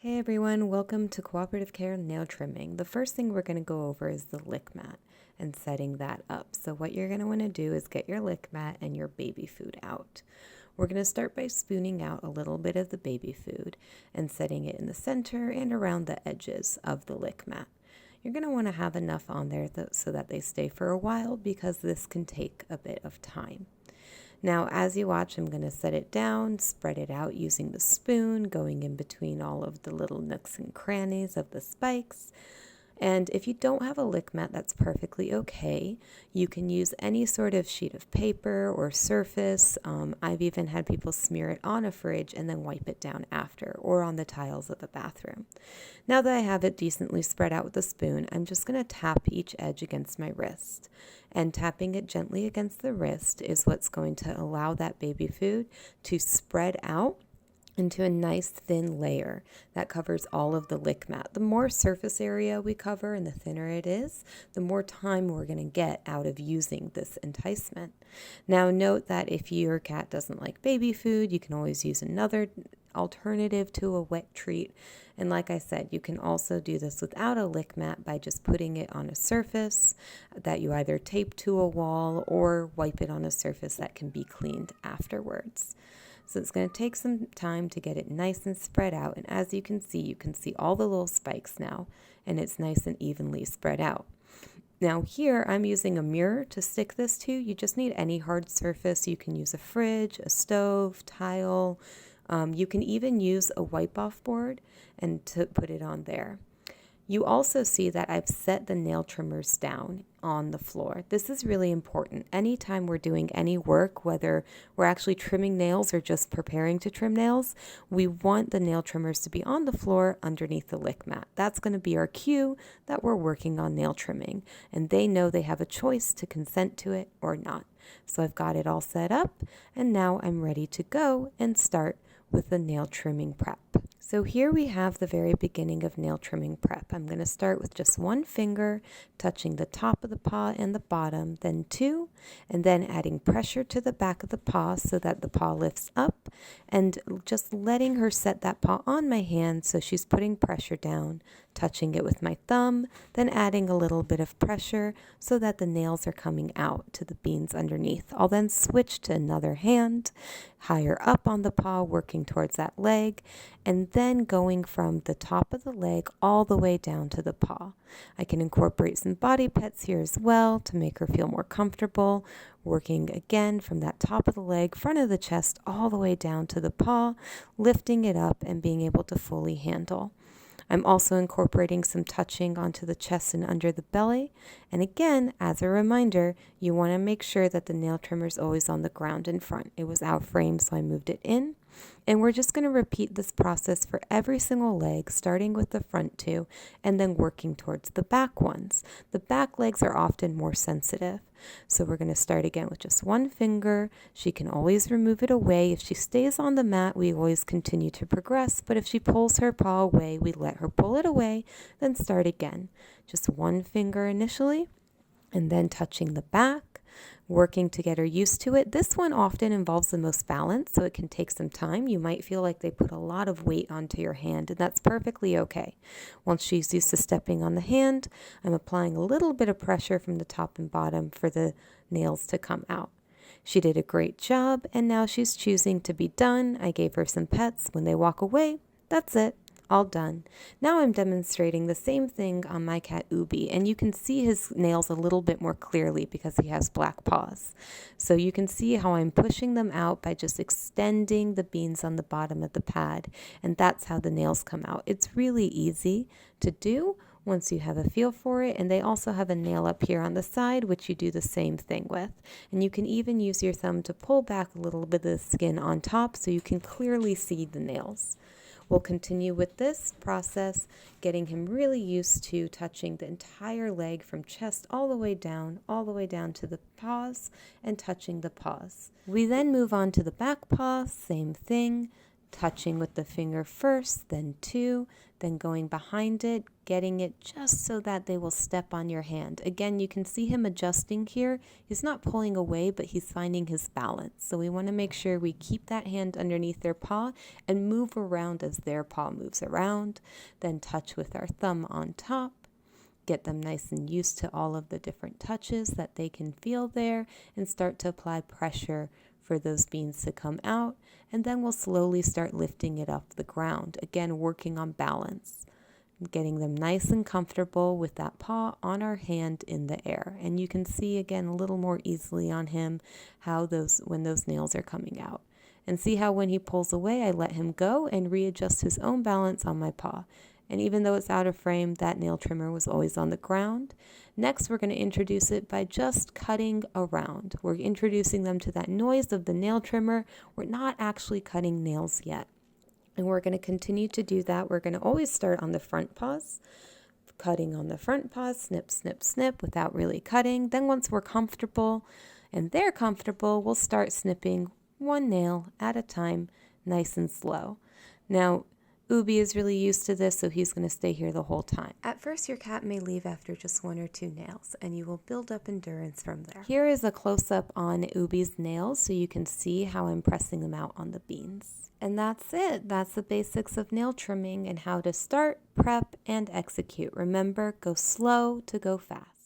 Hey everyone, welcome to Cooperative Care Nail Trimming. The first thing we're going to go over is the lick mat and setting that up. So what you're going to want to do is get your lick mat and your baby food out. We're going to start by spooning out a little bit of the baby food and setting it in the center and around the edges of the lick mat. You're going to want to have enough on there so that they stay for a while because this can take a bit of time. Now, as you watch, I'm going to set it down, spread it out using the spoon, going in between all of the little nooks and crannies of the spikes. And if you don't have a lick mat, that's perfectly okay. You can use any sort of sheet of paper or surface. I've even had people smear it on a fridge and then wipe it down after, or on the tiles of the bathroom. Now that I have it decently spread out with a spoon, I'm just going to tap each edge against my wrist. And tapping it gently against the wrist is what's going to allow that baby food to spread out into a nice thin layer that covers all of the lick mat. The more surface area we cover and the thinner it is, the more time we're going to get out of using this enticement. Now note that if your cat doesn't like baby food, you can always use another alternative to a wet treat. And like I said, you can also do this without a lick mat by just putting it on a surface that you either tape to a wall or wipe it on a surface that can be cleaned afterwards. So it's going to take some time to get it nice and spread out. And as you can see all the little spikes now, and it's nice and evenly spread out. Now here I'm using a mirror to stick this to. You just need any hard surface. You can use a fridge, a stove, tile. You can even use a wipe-off board and to put it on there. You also see that I've set the nail trimmers down on the floor. This is really important. Anytime we're doing any work, whether we're actually trimming nails or just preparing to trim nails, we want the nail trimmers to be on the floor underneath the lick mat. That's going to be our cue that we're working on nail trimming, and they know they have a choice to consent to it or not. So I've got it all set up, and now I'm ready to go and start with the nail trimming prep. So here we have the very beginning of nail trimming prep. I'm going to start with just one finger touching the top of the paw and the bottom, then two, and then adding pressure to the back of the paw so that the paw lifts up, and just letting her set that paw on my hand so she's putting pressure down, touching it with my thumb, then adding a little bit of pressure so that the nails are coming out to the beans underneath. I'll then switch to another hand, higher up on the paw, working towards that leg, and then going from the top of the leg all the way down to the paw. I can incorporate some body pets here as well to make her feel more comfortable, working again from that top of the leg, front of the chest, all the way down to the paw, lifting it up and being able to fully handle. I'm also incorporating some touching onto the chest and under the belly. And again, as a reminder, you want to make sure that the nail trimmer is always on the ground in front. It was out frame, so I moved it in. And we're just going to repeat this process for every single leg, starting with the front two and then working towards the back ones. The back legs are often more sensitive. So we're going to start again with just one finger. She can always remove it away. If she stays on the mat, we always continue to progress. But if she pulls her paw away, we let her pull it away, then start again. Just one finger initially, and then touching the back, working to get her used to it. This one often involves the most balance, so it can take some time. You might feel like they put a lot of weight onto your hand, and that's perfectly okay. Once she's used to stepping on the hand, I'm applying a little bit of pressure from the top and bottom for the nails to come out. She did a great job, and now she's choosing to be done. I gave her some pets. When they walk away, that's it. All done. Now I'm demonstrating the same thing on my cat Ubi, and you can see his nails a little bit more clearly because he has black paws. So you can see how I'm pushing them out by just extending the beans on the bottom of the pad, and that's how the nails come out. It's really easy to do once you have a feel for it, and they also have a nail up here on the side which you do the same thing with. And you can even use your thumb to pull back a little bit of the skin on top so you can clearly see the nails. We'll continue with this process, getting him really used to touching the entire leg from chest all the way down to the paws, and touching the paws. We then move on to the back paw, same thing, touching with the finger first, then two, then going behind it, getting it just so that they will step on your hand. Again, you can see him adjusting here. He's not pulling away, but he's finding his balance. So we want to make sure we keep that hand underneath their paw and move around as their paw moves around. Then touch with our thumb on top. Get them nice and used to all of the different touches that they can feel there, and start to apply pressure for those beans to come out. And then we'll slowly start lifting it off the ground. Again, working on balance, getting them nice and comfortable with that paw on our hand in the air. And you can see again a little more easily on him how when those nails are coming out. And see how when he pulls away, I let him go and readjust his own balance on my paw. And even though it's out of frame, that nail trimmer was always on the ground. Next, we're going to introduce it by just cutting around. We're introducing them to that noise of the nail trimmer. We're not actually cutting nails yet. And we're going to continue to do that. We're going to always start on the front paws, cutting on the front paws, snip, snip, snip, without really cutting. Then once we're comfortable and they're comfortable, we'll start snipping one nail at a time, nice and slow. Now, Ubi is really used to this, so he's going to stay here the whole time. At first, your cat may leave after just 1 or 2 nails, and you will build up endurance from there. Here is a close-up on Ubi's nails, so you can see how I'm pressing them out on the beans. And that's it. That's the basics of nail trimming and how to start, prep, and execute. Remember, go slow to go fast.